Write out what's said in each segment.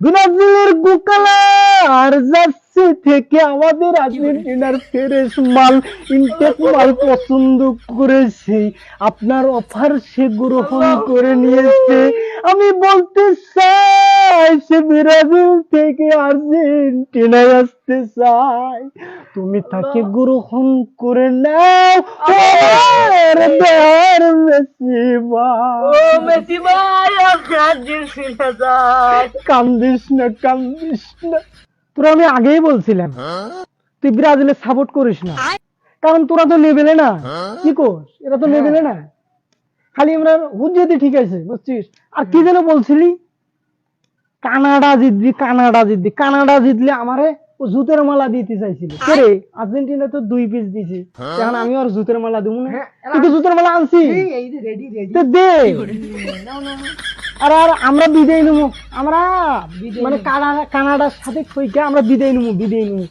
ব্রাজিলের গোকালা আর জার্সি থেকে আমাদের আর্জেন্টিনার ফ্রেশ মাল ইনটেক মাল পছন্দ করেছে, আপনার অফার সে গ্রহণ করে নিয়েছে। আমি বলতে চাই সে ব্রাজিল থেকে আর্জেন্টিনায় আসতে চায়, তুমি তাকে গ্রহণ করে নাও। মেসি ভাই, কান্দিস না কান্দিস না, তোরা আমি আগেই বলছিলাম তুই ব্রাজিলে সাপোর্ট করিস না, কারণ তোরা তো নেবেলে না। কি কোস, এরা তো নেবেলে না, খালি আমরা হুজ্জেতে ঠিক আছে বুঝছিস। আর কি যেন বলছিলি, কানাডা জিতবি, কানাডা জিতবি, কানাডা জিতলে আমারে ও জুতের মালা দিতে চাইছিল। রে আর্জেন্টিনা তো 2 পিস দিছি, এখন আমি আর জুতের মালা দেবো না? তুই তো জুতের মালা আনছি, তো দে। আর আর আমরা বিদায় নেবো, আমরা মানে কানাডার সাথে কইকে আমরা বিদায় নেবো, বিদায় নেবো।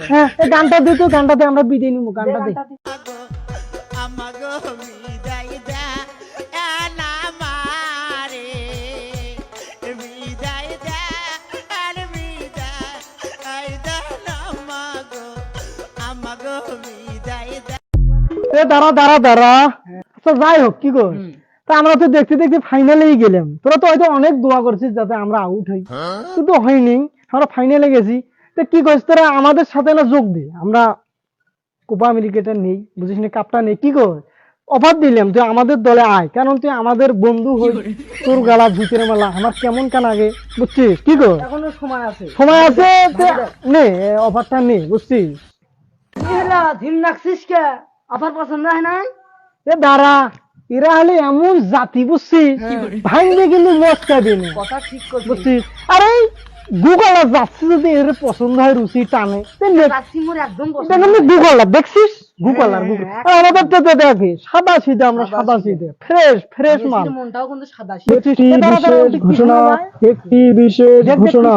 হ্যাঁ গানটা দে তো, গানটাতে আমরা বিদায় নেবো, গানটা দে। দাঁড়া দাঁড়া দাঁড়া, আচ্ছা যাই হোক, কি কর, তা আমরা তো দেখতে দেখতে ফাইনালেই গেলাম। তোরা তো হয়তো অনেক দোয়া করছিস যাতে আমরা আউট হই, কিন্তু হয়নি, আমরা ফাইনালে গেছি। তো কি করছিস তোরা, আমাদের সাথে না যোগ দে, আমরা কোপা আমেরিকাটা নেই, বুঝিস না, কাপটা নেই। কি কর, অফার দিলাম তুই আমাদের দলে আয়, কারণ তুই আমাদের বন্ধু হই। তোর গালা ভূতের মালা আমার কেমন কান আগে, বুঝছিস। কি কর, এখনো সময় আছে, সময় আছে, নে অফারটা নে, বুঝছিস। অফার পছন্দ হয় না, এ দাঁড়া, এরা হলে এমন জাতি বুঝছিস, ভাঙবে কিন্তু মস্কা দিন, কথা ঠিক বুঝছিস। আরে গুগলা যাচ্ছি, যদি এর পছন্দ হয়, রুচি টানে, গুগলা দেখছিস, গুগলার গুগল আমাদের তো দেখে সাদা সিধে, আমরা সাদা সিধে ফ্রেশ ফ্রেশ মাল। ঘোষণা, একটি বিশেষ ঘোষণা,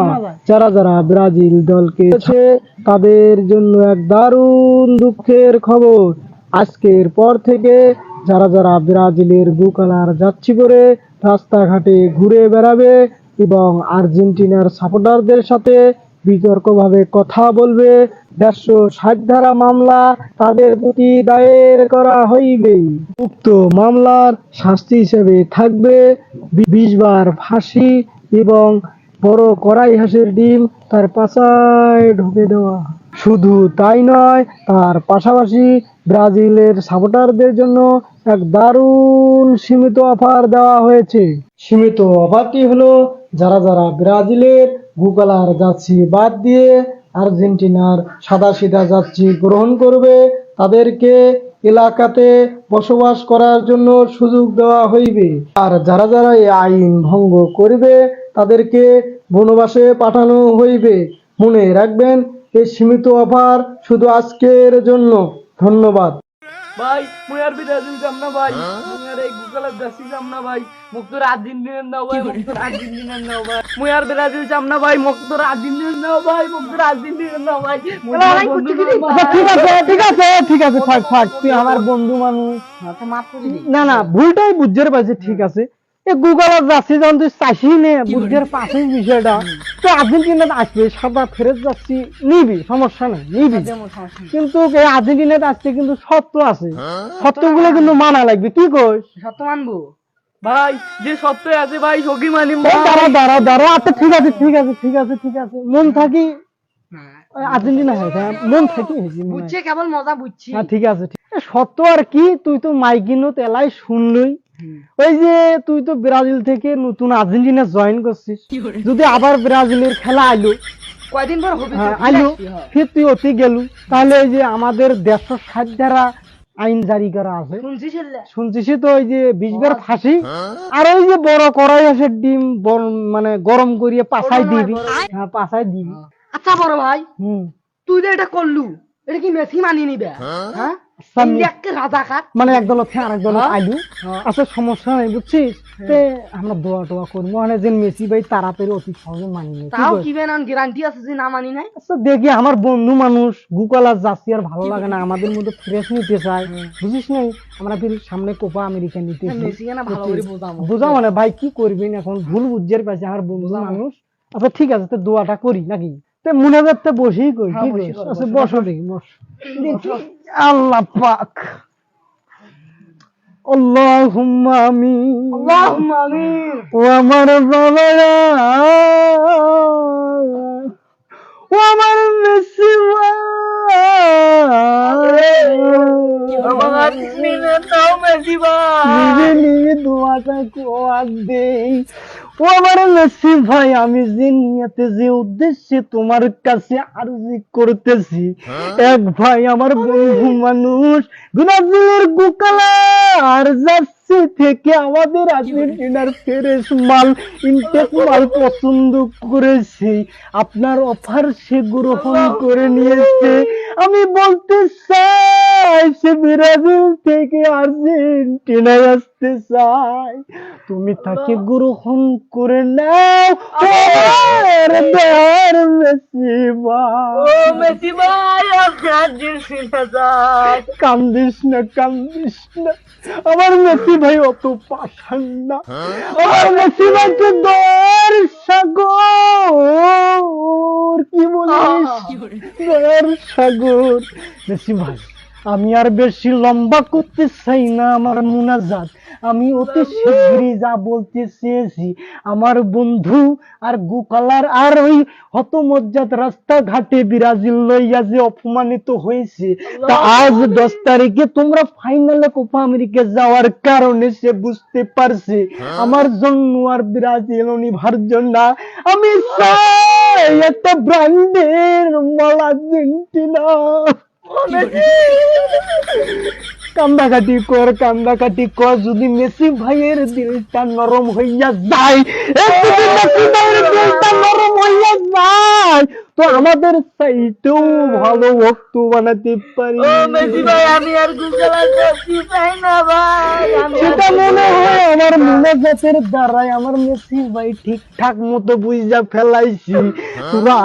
যারা যারা ব্রাজিল দলকে তাদের জন্য এক দারুণ দুঃখের খবর। আজকের পর থেকে যারা যারা ব্রাজিলের বুকালার যাচ্ছি করে রাস্তাঘাটে ঘুরে বেড়াবে এবং আর্জেন্টিনার সাপোর্টারদের সাথে বিতর্কভাবে কথা বলবে, 160 ধারা মামলা তাদের প্রতি দায়ের করা হইবে। উক্ত মামলার শাস্তি হিসেবে থাকবে 20 বার ফাঁসি এবং বড় কড়াই হাঁসের ডিম তার পাছায় ঢুকে দেওয়া। শুধু তাই নয়, তার পাশাপাশি ব্রাজিলের সাপোর্টারদের জন্য এক দারুণ সীমিত অফার দেওয়া হয়েছে। সীমিত অফারটি হলো, যারা যারা ব্রাজিলের গুকালার যাত্রী বাদ দিয়ে আর্জেন্টিনার সাদা সিধা যাত্রী গ্রহণ করবে, তাদেরকে এলাকাতে বসবাস করার জন্য সুযোগ দেওয়া হইবে। আর যারা যারা এই আইন ভঙ্গ করবে, তাদেরকে বনবাসে পাঠানো হইবে। মনে রাখবেন, এই সীমিত অফার শুধু আজকের জন্য। ধন্যবাদ। ভাই মুই আর ব্রাজিল যাম না ভাই, মুই আর এই গুগলের দেশি যাম না ভাই, মুক্তর আর্জেন্টিনার নাও ভাই, মুক্তর আর্জেন্টিনার নাও ভাই, মুই আর ব্রাজিল যাম না ভাই, মুক্তর আর্জেন্টিনার নাও ভাই, মুক্তর আর্জেন্টিনার নাও ভাই। ঠিক আছে ঠিক আছে ঠিক আছে, থাক থাক, তুই আমার বন্ধু মানুষ, না না ভুলটাই বুঝতে পারছি, ঠিক আছে। এই গুগলের যাচ্ছি যখন তুই চাষি নে, বুদ্ধের পাশেই বিষয়টা, তো আর্জেন্টিনাতে আসবে, সাদা ফেরত যাচ্ছি নিবি, সমস্যা নেই, নিবি। কিন্তু এই আর্জেন্টিনাতে আসছে কিন্তু সত্য আছে, সত্যগুলো কিন্তু মানা লাগবে। কি কইস, সত্য মানবো ভাই, যে সত্য আছে ভাই সগি মানিম। দাঁড়া দাঁড়া দাঁড়া, আচ্ছা ঠিক আছে ঠিক আছে ঠিক আছে ঠিক আছে, মন থাকি আর্জেন্টিনা হয়েছে, মন থাকি বুঝছে, কেবল মজা বুঝছি। হ্যাঁ ঠিক আছে, সত্য আর কি, তুই তো মাইকিনো তেলাই শুনলই, ওই যে তুই তো ব্রাজিল থেকে নতুন আর্জেন্টিনা জয়েন করছিস, যদি আবার ব্রাজিলের খেলা আইলো, কয়দিন পর হবে আইলো, ফির তুই অতি গেলু, তাহলে ওই যে আমাদের 160 ধারা আইন জারি করা আছে, শুনছিস তো, ওই যে 20 বার ফাঁসি, আর ওই যে বড় কড়াই হাঁসের ডিম মানে গরম করিয়ে পাছায় দিবি, হ্যাঁ পাছায় দিবি। আচ্ছা বড় ভাই, তুই যে এটা করলু, এটা কি মেসি মানিয়ে নিবে? হ্যাঁ মানে একদল আরেকদল আইলু, আচ্ছা সমস্যা নেই বুঝছিস, আমরা দোয়া টোয়া করবো, মানে যে মেসি ভাই তাড়াতাড়ি অতি সহজে মানি নেই। তাও কি গ্যারান্টি আছে যে না মানি নাই? আচ্ছা দেখি, আমার বন্ধু মানুষ, গুকালার যাচ্ছি আর ভালো লাগে না, আমাদের মধ্যে ফ্রেশ নিতে চাই, বুঝিস নাই, আমরা ফির সামনে কোপা আমেরিকা নিতে বোঝা, মানে ভাই কি করবি এখন, ভুল বুঝের পাশে আমার বন্ধু মানুষ, আচ্ছা ঠিক আছে, তো দোয়াটা করি নাকি? তো মুনাজাতটা বসেই করি, হ্যাঁ, ঠিক বসে আছে? করো, আচ্ছা বসে বসো দেখি, বস। আল্লাহ পাক, আল্লাহুম্মা আমিন, আল্লাহুম্মা আমিন। ও আমার বাবারা, ও আমার মেসি নিজে নিজে দোয়াটা কোয়াদ দেই। ও আমার নসিব ভাই, আমি যে নিয়তে যে উদ্দেশ্যে তোমার কাছে আরজি করতেছি, এক ভাই আমার বন্ধু মানুষ ব্রাজিলের গোকালার জার্সি থেকে আমাদের আর্জেন্টিনার ফ্রেশ মাল, ইনটেক মাল পছন্দ করেছে, আপনার অফার সে গ্রহণ করে নিয়েছে। আমি বলতে চাই সে ব্রাজিল থেকে আর্জেন্টিনায় আসতে চায়, তুমি তাকে গ্রহণ করে নাও। কান্দিস না, কান্দিস না, আমার মেসি ভাই অত পাঠান না, আমার মেসি ভাইকে দর সাগর, কি বলিস, দর সাগর। মেসি ভাই, আমি আর বেশি লম্বা করতে চাই না আমার মুনাজাত, আমি অতি শীঘ্রই যা বলতে চেয়েছি, আমার বন্ধু আর গোকালার আর ওই হতমজ্জাত রাস্তাঘাটে ব্রাজিল লইয়া যে অপমানিত হয়েছে, তা আজ 10 তারিখে তোমরা ফাইনালে কোপা আমেরিকা যাওয়ার কারণে সে বুঝতে পারছে আমার জন্য আর ব্রাজিল অনিবার্য না। আমি চাই একটা ব্র্যান্ডের মাল আর্জেন্টিনা। কান্দাকাটি কর, কান্দাকাটি কর, যদি মেসি ভাইয়ের দিলটা নরম হইয়া যায়, যদি মেসি ভাইয়ের দিলটা নরম হইয়া যায়, তো আমাদের সাইটেও ভালো ভক্ত বানাতে পারি। সেটা মনে হয় আমার মুনাজাতের দ্বারাই আমার মেসি ভাই ঠিকঠাক মতো বুঝা ফেলাইছি। তোরা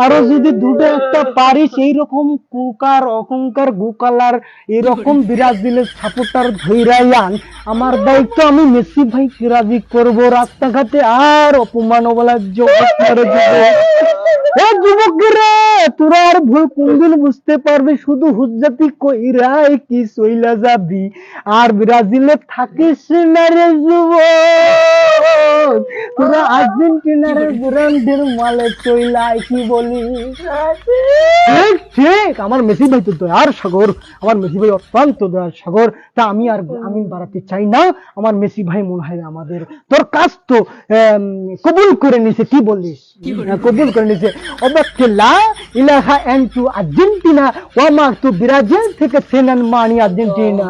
আরো যদি দুটো একটা পারিস এইরকম কুকার অহংকার গোকালার এরকম ব্রাজিলের সাপোর্টার ধৈরাই আন, আমার দায়িত্ব, আমি মেসি ভাই রাজি করবো, রাস্তাঘাটে আর অপমান বলার যুবকরা, তোরা আর ভুল কোনদিন বুঝতে পারবে, শুধু হুজ্জাতি কইরাই কি চইলা যাবি, আর ব্রাজিলে থাকিস না রে যুবক, তোরা আর্জেন্টিনার ব্র্যান্ডের মালে চইলাই, কি বলি? ঠিক ঠিক, আমার মেসি ভাই তো দয়ার সাগর, আমার মেসি ভাই অত্যন্ত দয়ার সাগর, তা আমি আর আমি বাড়াতে চাই না, আমার মেসি ভাই মনে হয় আমাদের তোর কাজ তো কবুল করে নিছে, কি বলিস? কবুল করে নিছে। অবকেলা ইলাহা এন্টু আর্জেন্টিনা ওয়ামা তু ব্রাজিল থেকে সেনান মানি আর্জেন্টিনা।